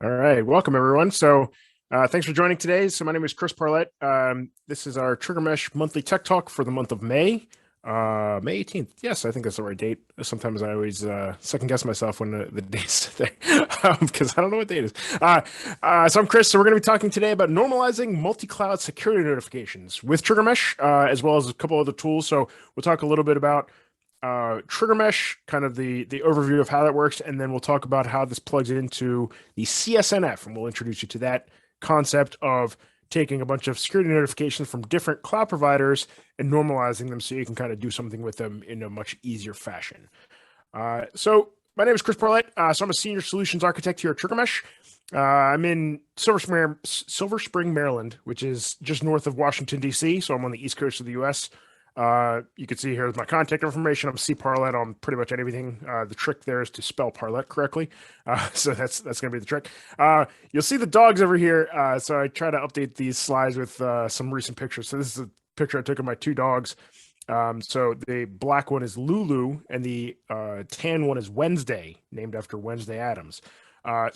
All right, welcome everyone. Thanks for joining today. So my name is Chris Parlett. This is our TriggerMesh monthly tech talk for the month of May, May 18th. Yes, I think that's the right date. Sometimes I always second guess myself when the date's there because I don't know what date it is. So I'm Chris. So we're going to be talking today about normalizing multi-cloud security notifications with TriggerMesh, as well as a couple other tools. So we'll talk a little bit about TriggerMesh, kind of the overview of how that works, and then we'll talk about how this plugs into the CSNF, and we'll introduce you to that concept of taking a bunch of security notifications from different cloud providers and normalizing them so you can kind of do something with them in a much easier fashion. So my name is Chris Parlett. So I'm a senior solutions architect here at TriggerMesh. I'm in Silver Spring, Maryland, which is just north of Washington, D.C. So I'm on the East Coast of the U.S. You can see here is my contact information. I'm C Parlett on pretty much anything. The trick there is to spell Parlett correctly. So that's going to be the trick. You'll see the dogs over here. So I try to update these slides with some recent pictures. So this is a picture I took of my two dogs. So the black one is Lulu and the tan one is Wednesday, named after Wednesday Addams. I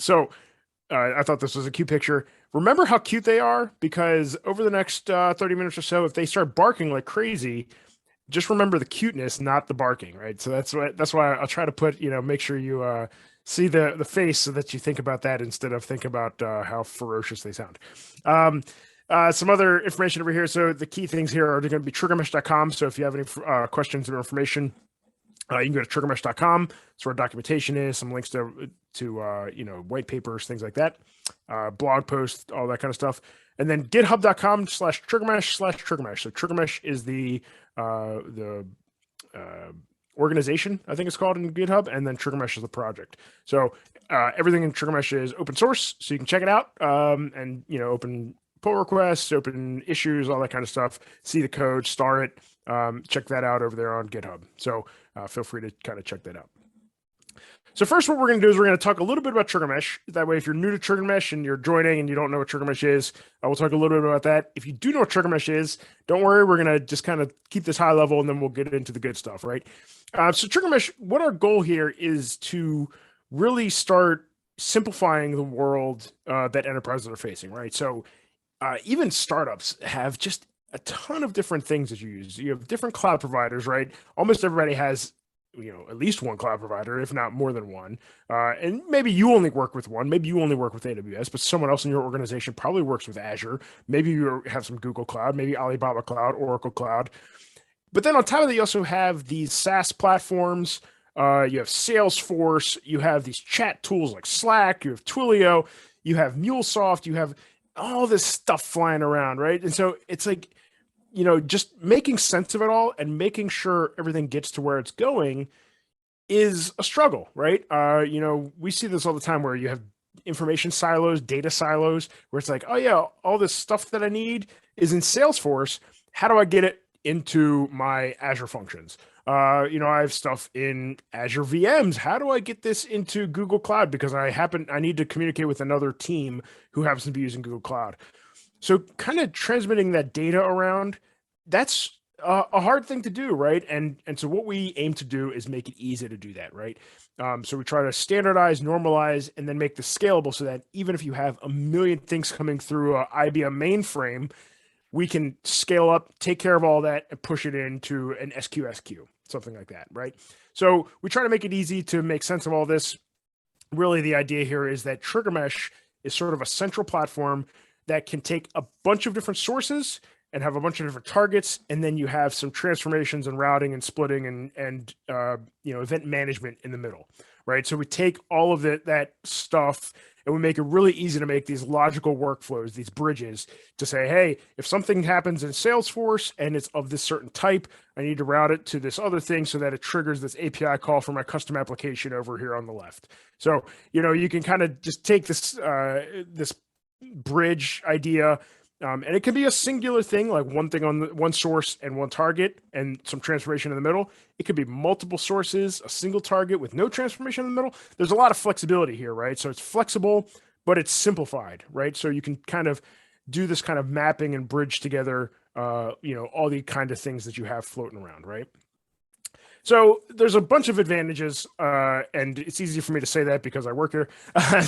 thought this was a cute picture. Remember how cute they are, because over the next 30 minutes or so, if they start barking like crazy, just remember the cuteness, not the barking, right? So that's why I'll try to put, make sure you see the face so that you think about that instead of think about how ferocious they sound. Some other information over here. So the key things here are going to be triggermesh.com. So if you have any questions or information, you can go to triggermesh.com. That's where our documentation is, some links to white papers, things like that, blog posts, all that kind of stuff. And then github.com/triggermesh/triggermesh. So TriggerMesh is the organization, I think it's called in GitHub, and then TriggerMesh is the project. So everything in TriggerMesh is open source, so you can check it out, and open pull requests, open issues, all that kind of stuff. See the code, star it, check that out over there on GitHub. So feel free to kind of check that out. So first, what we're going to do is we're going to talk a little bit about TriggerMesh. That way, if you're new to TriggerMesh and you're joining and you don't know what TriggerMesh is, we'll talk a little bit about that. If you do know what TriggerMesh is, don't worry. We're going to just kind of keep this high level, and then we'll get into the good stuff, right? So TriggerMesh, what our goal here is to really start simplifying the world that enterprises are facing, right? So even startups have just a ton of different things that you use. You have different cloud providers, right? Almost everybody has at least one cloud provider, if not more than one. And maybe you only work with one. Maybe you only work with AWS, but someone else in your organization probably works with Azure. Maybe you have some Google Cloud, maybe Alibaba Cloud, Oracle Cloud. But then on top of that, you also have these SaaS platforms. You have Salesforce. You have these chat tools like Slack. You have Twilio. You have MuleSoft. You have all this stuff flying around, right? And so it's like, just making sense of it all and making sure everything gets to where it's going is a struggle, right? We see this all the time where you have information silos, data silos, where it's like, oh yeah, all this stuff that I need is in Salesforce. How do I get it into my Azure functions? I have stuff in Azure VMs. How do I get this into Google Cloud? Because I need to communicate with another team who happens to be using Google Cloud. So kind of transmitting that data around, that's a hard thing to do, right? And so what we aim to do is make it easy to do that, right? So we try to standardize, normalize, and then make this scalable so that even if you have a million things coming through a IBM mainframe, we can scale up, take care of all that, and push it into an SQSQ, something like that, right? So we try to make it easy to make sense of all this. Really, the idea here is that TriggerMesh is sort of a central platform that can take a bunch of different sources and have a bunch of different targets, and then you have some transformations and routing and splitting and event management in the middle, right? So we take all of that stuff and we make it really easy to make these logical workflows, these bridges to say, hey, if something happens in Salesforce and it's of this certain type, I need to route it to this other thing so that it triggers this API call for my custom application over here on the left. So, you can kind of just take this bridge idea, and it can be a singular thing, like one thing on one source and one target and some transformation in the middle. It could be multiple sources, a single target with no transformation in the middle. There's a lot of flexibility here, right? So it's flexible, but it's simplified, right? So you can kind of do this kind of mapping and bridge together, all the kind of things that you have floating around, right? So there's a bunch of advantages, and it's easy for me to say that because I work here.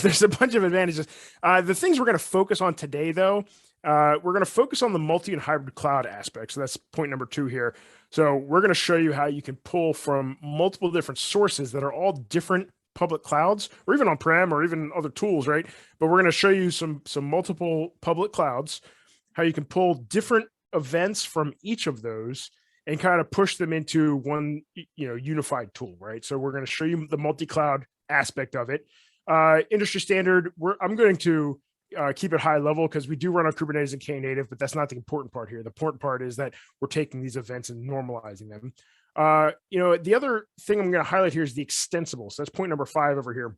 There's a bunch of advantages. The things we're going to focus on today, though, we're going to focus on the multi and hybrid cloud aspect. So that's point number 2 here. So we're going to show you how you can pull from multiple different sources that are all different public clouds, or even on-prem, or even other tools, right? But we're going to show you some multiple public clouds, how you can pull different events from each of those and kind of push them into one, unified tool, right? So we're going to show you the multi-cloud aspect of it. Industry standard, I'm going to keep it high level because we do run on Kubernetes and Knative, but that's not the important part here. The important part is that we're taking these events and normalizing them. The other thing I'm going to highlight here is the extensible. So that's point number 5 over here.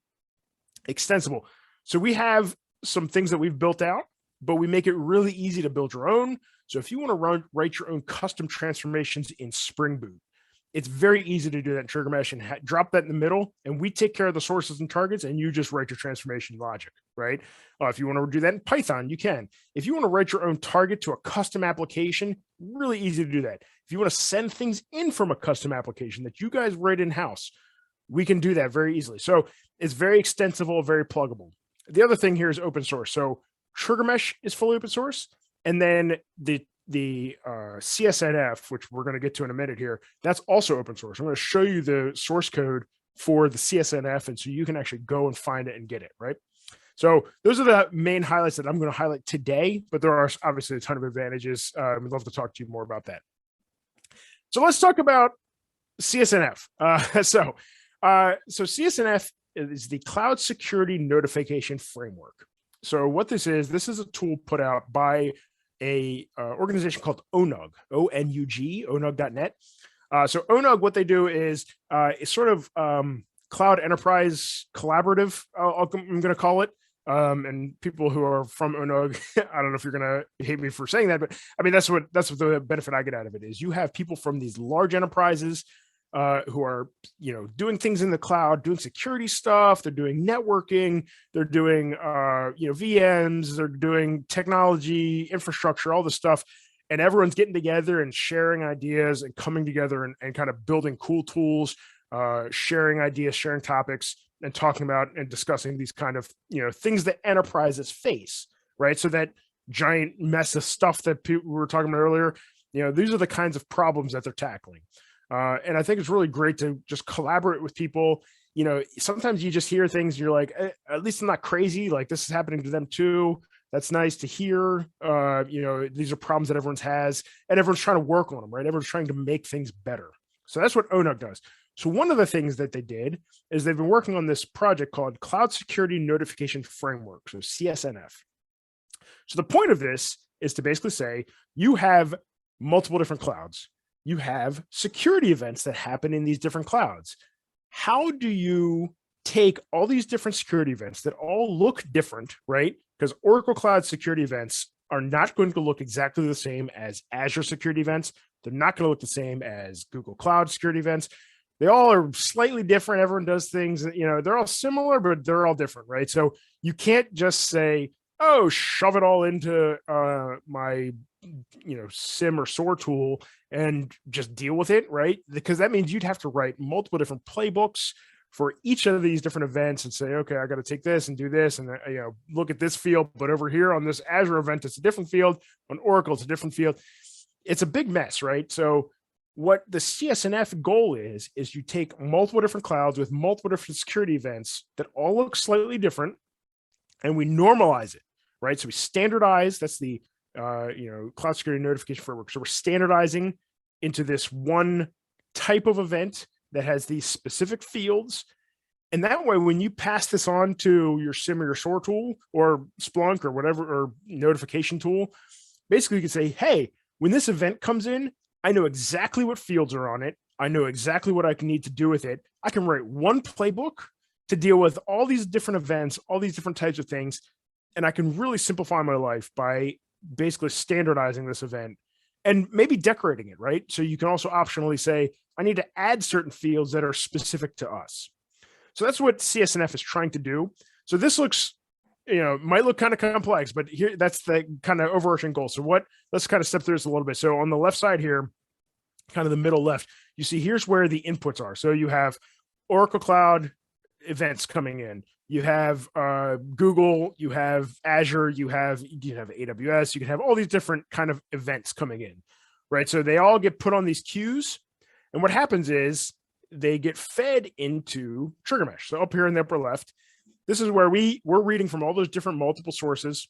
Extensible. So we have some things that we've built out, but we make it really easy to build your own. So if you want to write your own custom transformations in Spring Boot, it's very easy to do that in TriggerMesh and drop that in the middle, and we take care of the sources and targets, and you just write your transformation logic, right? If you want to do that in Python, you can. If you want to write your own target to a custom application, really easy to do that. If you want to send things in from a custom application that you guys write in-house, we can do that very easily. So it's very extensible, very pluggable. The other thing here is open source. So TriggerMesh is fully open source. And then the CSNF, which we're going to get to in a minute here, that's also open source. I'm going to show you the source code for the CSNF, and so you can actually go and find it and get it, right? So those are the main highlights that I'm going to highlight today, but there are obviously a ton of advantages. We'd love to talk to you more about that. So let's talk about CSNF. So CSNF is the Cloud Security Notification Framework. So what this is a tool put out by a organization called ONUG, O-N-U-G, onug.net. So ONUG, what they do is it's sort of cloud enterprise collaborative, I'm going to call it. And people who are from ONUG, I don't know if you're going to hate me for saying that, but I mean, that's what the benefit I get out of it is. You have people from these large enterprises who are, doing things in the cloud, doing security stuff. They're doing networking. They're doing, VMs. They're doing technology, infrastructure, all this stuff. And everyone's getting together and sharing ideas and coming together and kind of building cool tools, sharing ideas, sharing topics, and talking about and discussing these kind of, things that enterprises face, right? So that giant mess of stuff that we were talking about earlier, these are the kinds of problems that they're tackling. And I think it's really great to just collaborate with people. Sometimes you just hear things and you're like, at least I'm not crazy. Like this is happening to them too. That's nice to hear. These are problems that everyone has and everyone's trying to work on them, right? Everyone's trying to make things better. So that's what ONUG does. So one of the things that they did is they've been working on this project called Cloud Security Notification Framework, so CSNF. So the point of this is to basically say you have multiple different clouds. You have security events that happen in these different clouds. How do you take all these different security events that all look different, right? Because Oracle Cloud security events are not going to look exactly the same as Azure security events. They're not going to look the same as Google Cloud security events. They all are slightly different. Everyone does things, they're all similar, but they're all different, right? So you can't just say, oh, shove it all into my SIEM or SOAR tool and just deal with it, right? Because that means you'd have to write multiple different playbooks for each of these different events and say, okay, I got to take this and do this and look at this field, but over here on this Azure event, it's a different field. On Oracle, it's a different field. It's a big mess, right? So what the CSNF goal is you take multiple different clouds with multiple different security events that all look slightly different, and we normalize it, right? So we standardize. That's the Cloud Security Notification Framework. So we're standardizing into this one type of event that has these specific fields. And that way, when you pass this on to your SIEM or your SOAR tool or Splunk or whatever, or notification tool, basically you can say, hey, when this event comes in, I know exactly what fields are on it. I know exactly what I can need to do with it. I can write one playbook to deal with all these different events, all these different types of things. And I can really simplify my life by basically standardizing this event and maybe decorating it, right? So you can also optionally say, I need to add certain fields that are specific to us. So that's what CSNF is trying to do. So this looks, might look kind of complex, but here, that's the kind of overarching goal. So let's kind of step through this a little bit. So on the left side here, kind of the middle left, you see here's where the inputs are. So you have Oracle Cloud events coming in. You have Google, you have Azure, you have AWS, you can have all these different kind of events coming in, right? So they all get put on these queues. And what happens is they get fed into TriggerMesh. So up here in the upper left, this is where we're reading from all those different multiple sources,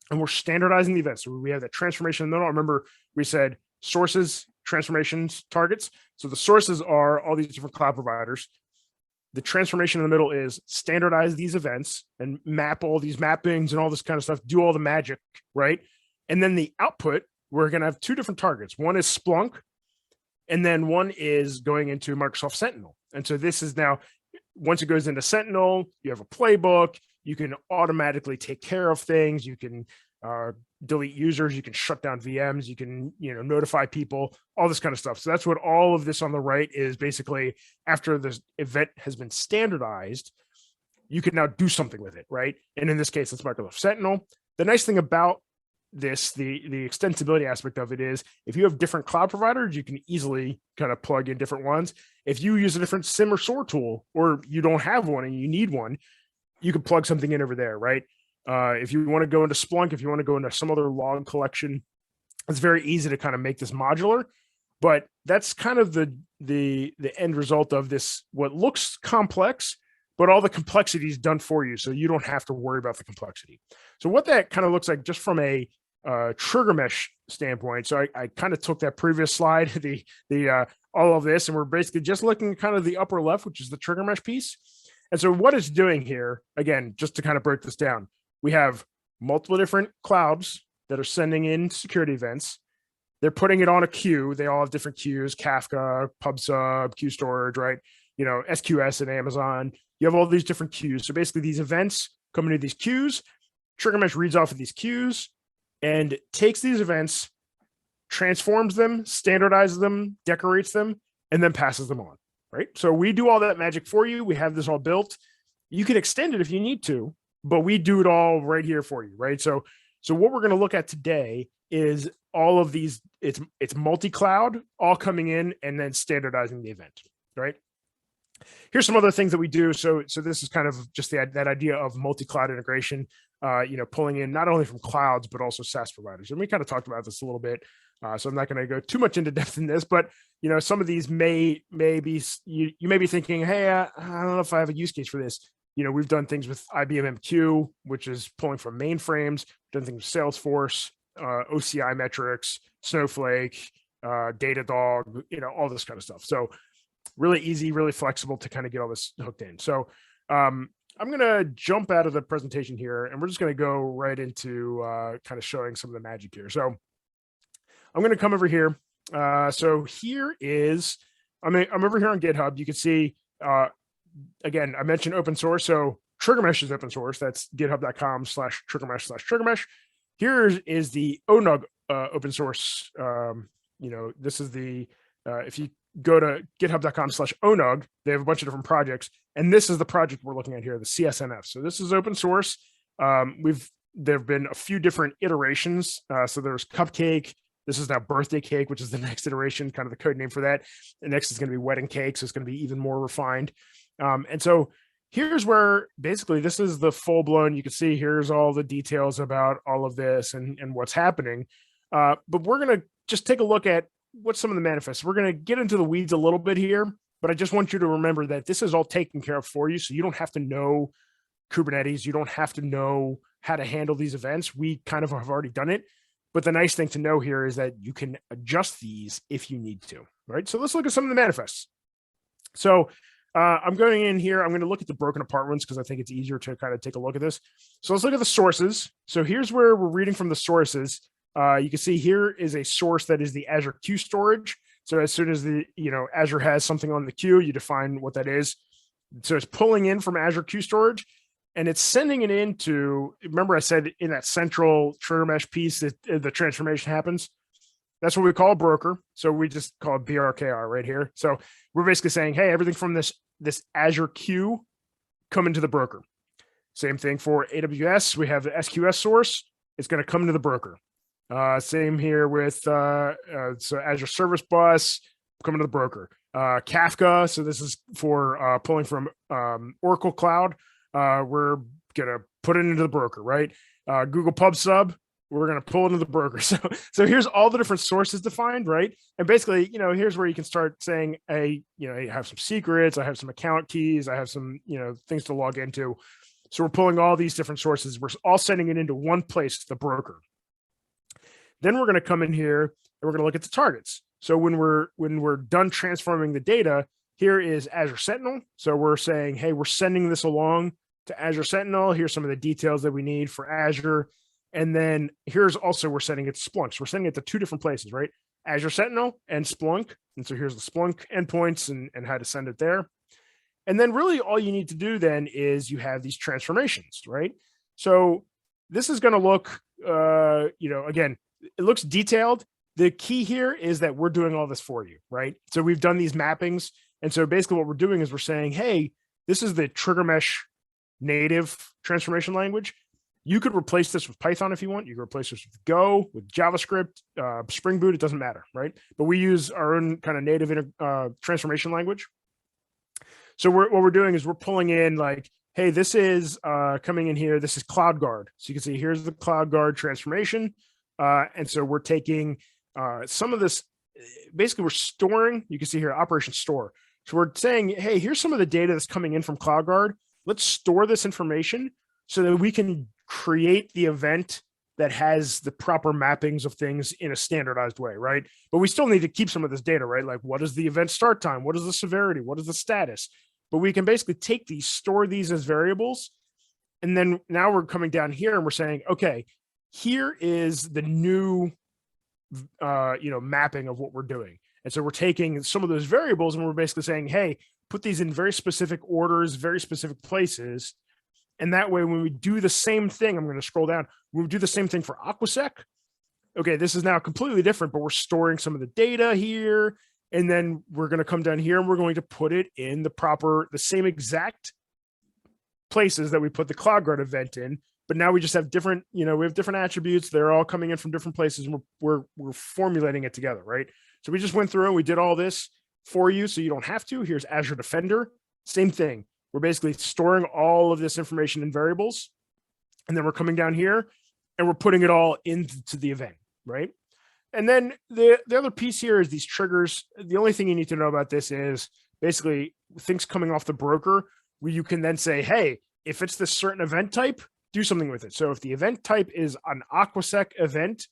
and we're standardizing the events. So we have that transformation in the middle. Remember, we said sources, transformations, targets. So the sources are all these different cloud providers. The transformation in the middle is standardize these events and map all these mappings and all this kind of stuff, do all the magic, right? And then the output, we're going to have two different targets. One is Splunk, and then one is going into Microsoft Sentinel. And so this is now, once it goes into Sentinel, you have a playbook, you can automatically take care of things, you can delete users, you can shut down VMs, you can notify people, all this kind of stuff. So that's what all of this on the right is basically. After this event has been standardized, you can now do something with it, right? And in this case, it's Microsoft Sentinel. The nice thing about this, the extensibility aspect of it is, if you have different cloud providers, you can easily kind of plug in different ones. If you use a different SIEM or SOAR tool, or you don't have one and you need one, you can plug something in over there, right? If you want to go into Splunk, if you want to go into some other log collection, it's very easy to kind of make this modular. But that's kind of the end result of this, what looks complex, but all the complexity is done for you, so you don't have to worry about the complexity. So what that kind of looks like just from a TriggerMesh standpoint. So I kind of took that previous slide, the all of this, and we're basically just looking at kind of the upper left, which is the TriggerMesh piece. And so what it's doing here, again, just to kind of break this down, we have multiple different clouds that are sending in security events. They're putting it on a queue. They all have different queues: Kafka, PubSub, Queue Storage, right? SQS and Amazon. You have all these different queues. So basically these events come into these queues. TriggerMesh reads off of these queues and takes these events, transforms them, standardizes them, decorates them, and then passes them on, right? So we do all that magic for you. We have this all built. You can extend it if you need to, but we do it all right here for you, right? So what we're going to look at today is all of these, it's multi-cloud all coming in and then standardizing the event, right? Here's some other things that we do. So this is kind of just that idea of multi-cloud integration, pulling in not only from clouds, but also SaaS providers. And we kind of talked about this a little bit. So I'm not going to go too much into depth in this, but some of these may be, you may be thinking, hey, I don't know if I have a use case for this. We've done things with IBM MQ, which is pulling from mainframes. We've done things with Salesforce, OCI metrics, Snowflake, Datadog, all this kind of stuff. So really easy, really flexible to kind of get all this hooked in. So I'm going to jump out of the presentation here, and we're just going to go right into kind of showing some of the magic here. So I'm going to come over here. So here is, I'm over here on GitHub. You can see, again, I mentioned open source. So TriggerMesh is open source. That's github.com/TriggerMesh/TriggerMesh. Here is the ONUG open source. This is the, if you go to github.com/ONUG, they have a bunch of different projects. And this is the project we're looking at here, the CSNF. So this is open source. There have been a few different iterations. So there's Cupcake. This is now Birthday Cake, which is the next iteration, kind of the code name for that. The next is going to be Wedding Cake. So it's going to be even more refined. And so here's where basically this is the full blown, you can see here's all the details about all of this and what's happening. But we're going to just take a look at what's some of the manifests. We're going to get into the weeds a little bit here, but I just want you to remember that this is all taken care of for you. So you don't have to know Kubernetes. You don't have to know how to handle these events. We kind of have already done it. But the nice thing to know here is that you can adjust these if you need to, right? So let's look at some of the manifests. So I'm going in here. I'm going to look at the broken apart ones because I think it's easier to kind of take a look at this. So let's look at the sources. So here's where we're reading from the sources. You can see here is a source that is the Azure Queue Storage. So as soon as Azure has something on the queue, you define what that is. So it's pulling in from Azure Queue Storage, and it's sending it into, remember I said in that central TriggerMesh piece that the transformation happens. That's what we call a broker. So we just call it BRKR right here. So we're basically saying, hey, everything from this Azure queue come into the broker. Same thing for AWS. We have the SQS source. It's going to come into the broker. Same here with so Azure Service Bus coming to the broker. Kafka, so this is for pulling from Oracle Cloud. We're gonna put it into the broker, right? Google Pub Sub, we're gonna pull it into the broker. So here's all the different sources defined, right? And basically, here's where you can start saying, hey, I have some secrets, I have some account keys, I have some, things to log into. So we're pulling all these different sources. We're all sending it into one place, the broker. Then we're going to come in here and we're going to look at the targets. So when we're done transforming the data, here is Azure Sentinel. So we're saying, hey, we're sending this along to Azure Sentinel. Here's some of the details that we need for Azure. And then here's also, we're sending it to Splunk. So we're sending it to two different places, right? Azure Sentinel and Splunk. And so here's the Splunk endpoints and how to send it there. And then really all you need to do then is you have these transformations, right? So this is going to look, again, it looks detailed. The key here is that we're doing all this for you, right? So we've done these mappings. And so basically what we're doing is we're saying, hey, this is the TriggerMesh native transformation language. You could replace this with Python if you want. You could replace this with Go, with JavaScript, Spring Boot, it doesn't matter, right? But we use our own kind of native transformation language. So what we're doing is we're pulling in like, hey, this is coming in here. This is CloudGuard. So you can see here's the CloudGuard transformation. And so we're taking some of this, basically we're storing, you can see here, Operation Store. So we're saying, hey, here's some of the data that's coming in from CloudGuard. Let's store this information so that we can create the event that has the proper mappings of things in a standardized way, right? But we still need to keep some of this data, right? Like what is the event start time? What is the severity? What is the status? But we can basically take these, store these as variables. And then now we're coming down here and we're saying, okay, here is the new, mapping of what we're doing. And so we're taking some of those variables and we're basically saying, hey, put these in very specific orders, very specific places. And that way, when we do the same thing, I'm going to scroll down. When we do the same thing for AquaSec, okay, this is now completely different, but we're storing some of the data here. And then we're going to come down here and we're going to put it in the same exact places that we put the CloudGuard event in. But now we just have different, we have different attributes. They're all coming in from different places and we're formulating it together, right? So we just went through and we did all this for you so you don't have to. Here's Azure Defender, same thing. We're basically storing all of this information in variables. And then we're coming down here and we're putting it all into the event, right? And then the other piece here is these triggers. The only thing you need to know about this is basically things coming off the broker where you can then say, hey, if it's this certain event type, do something with it. So if the event type is an AquaSec event,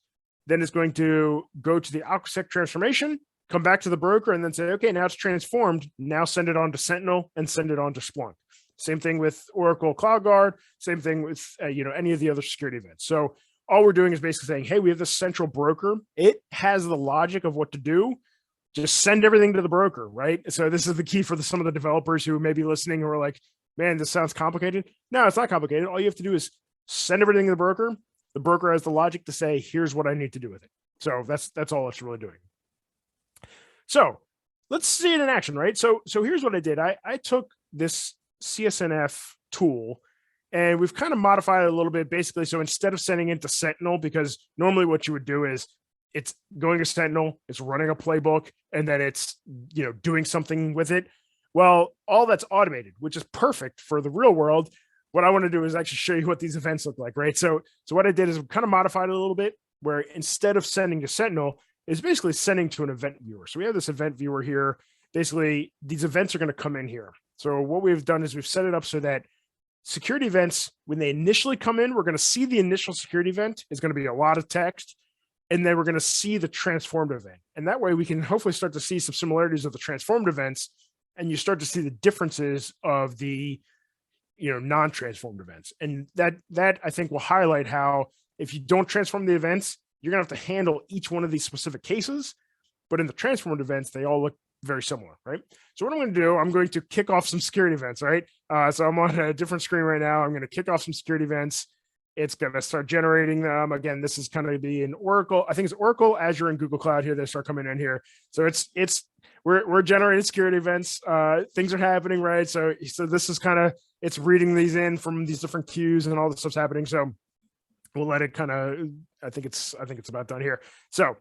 then it's going to go to the AquaSec transformation, come back to the broker and then say, okay, now it's transformed. Now send it on to Sentinel and send it on to Splunk. Same thing with Oracle CloudGuard. Same thing with, any of the other security events. So all we're doing is basically saying, hey, we have this central broker. It has the logic of what to do. Just send everything to the broker, right? So this is the key for some of the developers who may be listening who are like, man, this sounds complicated. No, it's not complicated. All you have to do is send everything to the broker. The broker has the logic to say, here's what I need to do with it. So that's all it's really doing. So let's see it in action, right? So here's what I did. I took this CSNF tool and we've kind of modified it a little bit, basically. So instead of sending it to Sentinel, because normally what you would do is it's going to Sentinel, it's running a playbook, and then it's, doing something with it. Well, all that's automated, which is perfect for the real world. What I want to do is actually show you what these events look like, right? So what I did is kind of modified it a little bit, where instead of sending to Sentinel, it's basically sending to an event viewer. So we have this event viewer here. Basically, these events are going to come in here. So what we've done is we've set it up so that security events, when they initially come in, we're going to see the initial security event. It's going to be a lot of text. And then we're going to see the transformed event. And that way we can hopefully start to see some similarities of the transformed events. And you start to see the differences of the, non-transformed events. And that I think will highlight how if you don't transform the events, you're going to have to handle each one of these specific cases. But in the transformed events, they all look very similar, right? So what I'm going to do, I'm going to kick off some security events, right? So I'm on a different screen right now. I'm going to kick off some security events. It's going to start generating them. Again, this is kind of be in Oracle. I think it's Oracle, Azure, and Google Cloud here. They start coming in here. So we're generating security events. Things are happening, right? So this is kind of, it's reading these in from these different queues and all this stuff's happening. So we'll let it kind of, I think it's about done here. So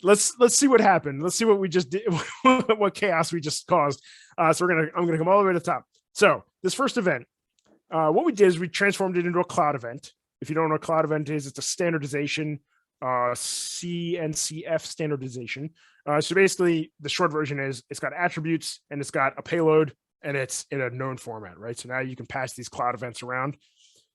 let's see what happened. Let's see what we just did, what chaos we just caused. So I'm gonna come all the way to the top. So this first event, what we did is we transformed it into a cloud event. If you don't know what a cloud event is, it's a standardization, CNCF standardization. So basically the short version is it's got attributes and it's got a payload and it's in a known format, right? So now you can pass these cloud events around.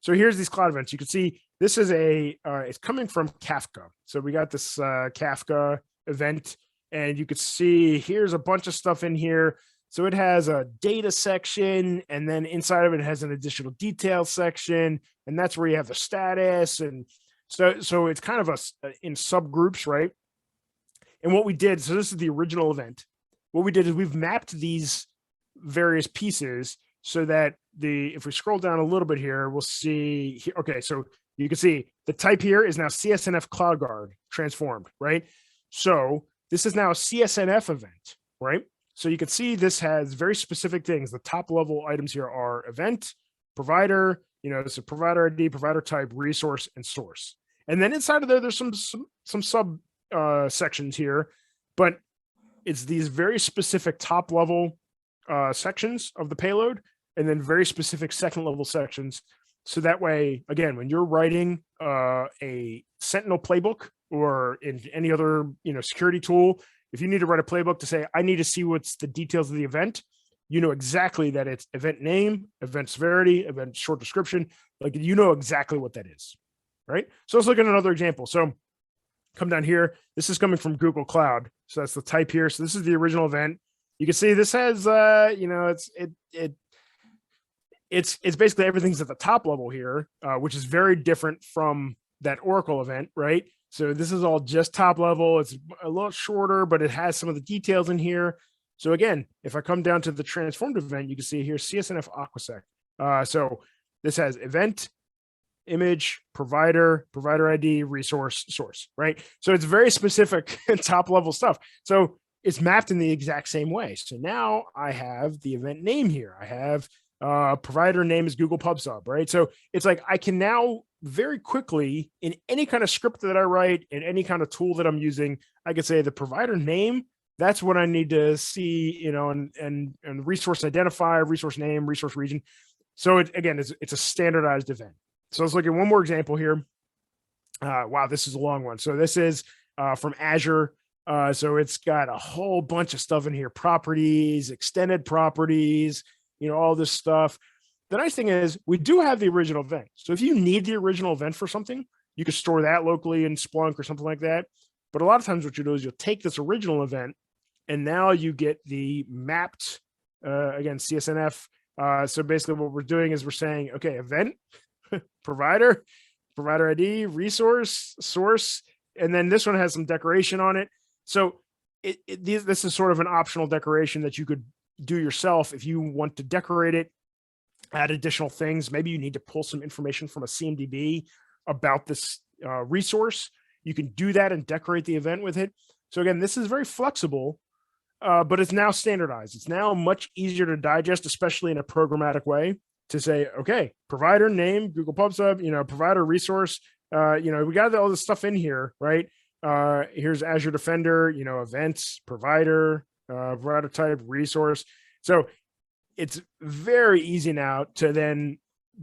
So here's these cloud events. You can see this is it's coming from Kafka. So we got this Kafka event, and you could see here's a bunch of stuff in here. So it has a data section, and then inside of it has an additional detail section, and that's where you have the status. And so it's kind of in subgroups, right? And what we did, so this is the original event. What we did is we've mapped these various pieces so that if we scroll down a little bit here, we'll see, okay, so you can see the type here is now CSNF CloudGuard transformed, right? So this is now a CSNF event, right? So you can see this has very specific things. The top level items here are event, provider, so provider ID, provider type, resource, and source. And then inside of there, there's some sub sections here, but it's these very specific top level sections of the payload, and then very specific second level sections. So that way, again, when you're writing a Sentinel playbook or in any other security tool, if you need to write a playbook to say, I need to see what's the details of the event, you know exactly that it's event name, event severity, event short description. Like you know exactly what that is, right? So let's look at another example. So come down here. This is coming from Google Cloud. So that's the type here. So this is the original event. You can see this has, it's basically everything's at the top level here, which is very different from that Oracle event, right? So this is all just top level. It's a little shorter, but it has some of the details in here. So again, if I come down to the transformed event, you can see here CSNF Aquasec. So this has event, image, provider, provider ID, resource, source, right? So it's very specific top level stuff. So it's mapped in the exact same way. So now I have the event name here. I have provider name is Google PubSub, right? So it's like I can now very quickly in any kind of script that I write, in any kind of tool that I'm using, I could say the provider name, that's what I need to see, and resource identifier, resource name, resource region. So it's a standardized event. So let's look at one more example here. Wow, this is a long one. So this is from Azure. So it's got a whole bunch of stuff in here, properties, extended properties, all this stuff. The nice thing is we do have the original event. So if you need the original event for something, you can store that locally in Splunk or something like that. But a lot of times what you do is you'll take this original event and now you get the mapped, again, CSNF. So basically what we're doing is we're saying, okay, event, provider, provider ID, resource, source, and then this one has some decoration on it. So this is sort of an optional decoration that you could do yourself if you want to decorate it, add additional things. Maybe you need to pull some information from a CMDB about this resource. You can do that and decorate the event with it. So again, this is very flexible, but it's now standardized. It's now much easier to digest, especially in a programmatic way, to say, okay, provider name, Google PubSub, provider resource, we got all this stuff in here, right? Here's Azure Defender, events, provider, provider type, resource. So it's very easy now to then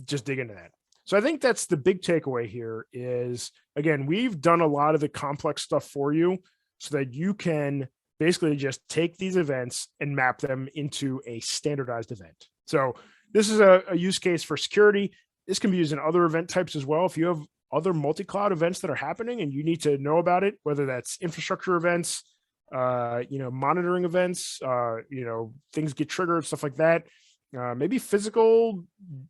just dig into that. So I think that's the big takeaway here is, again, we've done a lot of the complex stuff for you so that you can basically just take these events and map them into a standardized event. So this is a use case for security. This can be used in other event types as well. If you have other multi-cloud events that are happening and you need to know about it, whether that's infrastructure events, monitoring events, things get triggered, stuff like that. Maybe physical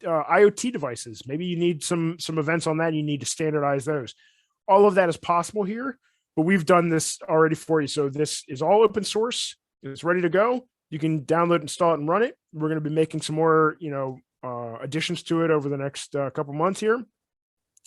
IoT devices. Maybe you need some events on that. You need to standardize those. All of that is possible here, but we've done this already for you. So this is all open source. It's ready to go. You can download, install it, and run it. We're going to be making some more, additions to it over the next couple months here.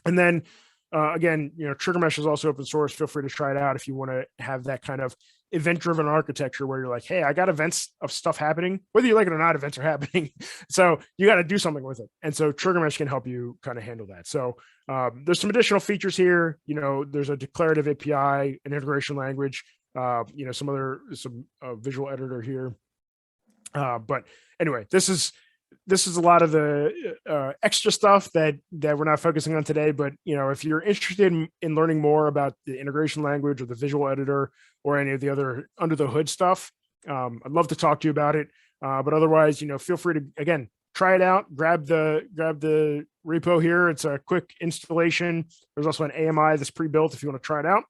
And then again, TriggerMesh is also open source. Feel free to try it out if you want to have that kind of event-driven architecture where you're like, hey, I got events of stuff happening, whether you like it or not, events are happening. So you got to do something with it. And so TriggerMesh can help you kind of handle that. So there's some additional features here. There's a declarative API, an integration language, some visual editor here. But anyway, this is a lot of the extra stuff that we're not focusing on today. But if you're interested in learning more about the integration language or the visual editor or any of the other under the hood stuff, I'd love to talk to you about it. But otherwise, feel free to, again, try it out. Grab the repo here. It's a quick installation. There's also an AMI that's pre-built if you want to try it out.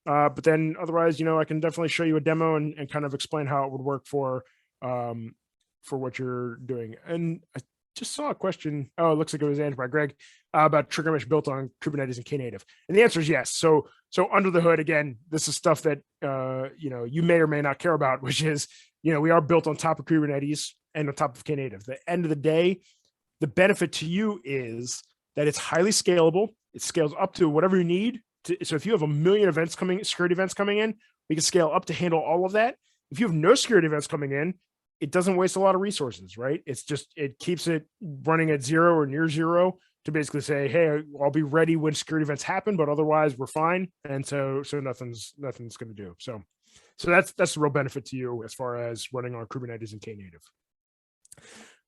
But then otherwise, I can definitely show you a demo and kind of explain how it would work for what you're doing. And I just saw a question. Oh, it looks like it was answered by Greg about TriggerMesh built on Kubernetes and Knative. And the answer is yes. So under the hood, again, this is stuff that you may or may not care about, which is we are built on top of Kubernetes and on top of Knative. The end of the day, the benefit to you is that it's highly scalable. It scales up to whatever you need. So if you have 1 million security events coming in, we can scale up to handle all of that. If you have no security events coming in, it doesn't waste a lot of resources, right? It keeps it running at 0 or near 0 to basically say, hey, I'll be ready when security events happen, but otherwise we're fine. And so nothing's going to do. So that's the real benefit to you as far as running on Kubernetes and Knative.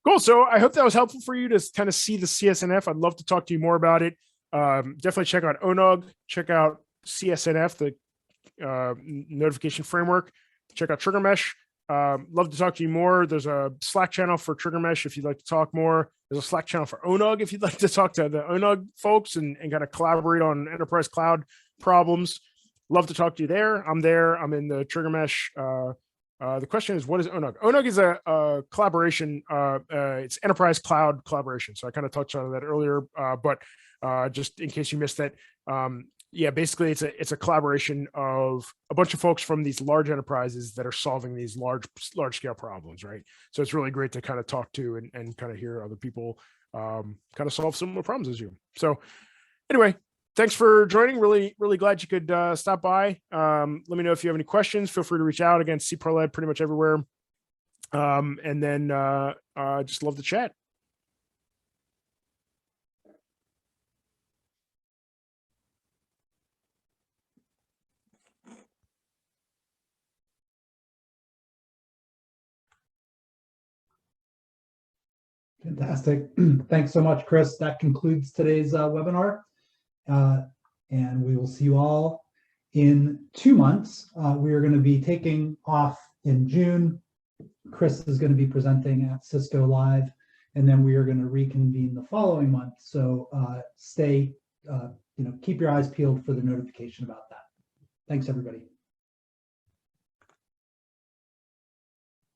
Cool. So I hope that was helpful for you to kind of see the CSNF. I'd love to talk to you more about it. Definitely check out ONUG, check out CSNF, the notification framework, check out TriggerMesh. Love to talk to you more. There's a Slack channel for TriggerMesh if you'd like to talk more. There's a Slack channel for ONUG if you'd like to talk to the ONUG folks and kind of collaborate on enterprise cloud problems. Love to talk to you there. I'm there. I'm in the TriggerMesh. The question is, what is ONUG? ONUG is a collaboration. It's enterprise cloud collaboration. So I kind of touched on that earlier, but just in case you missed that, basically it's a collaboration of a bunch of folks from these large enterprises that are solving these large scale problems, right? So it's really great to kind of talk to and kind of hear other people kind of solve similar problems as you. So anyway, thanks for joining. Really, really glad you could stop by. Let me know if you have any questions. Feel free to reach out. Again, CPRLED pretty much everywhere. And then just love to chat. Fantastic. Thanks so much, Chris. That concludes today's webinar. And we will see you all in 2 months. We are going to be taking off in June. Chris is going to be presenting at Cisco Live, and then we are going to reconvene the following month. So keep your eyes peeled for the notification about that. Thanks, everybody.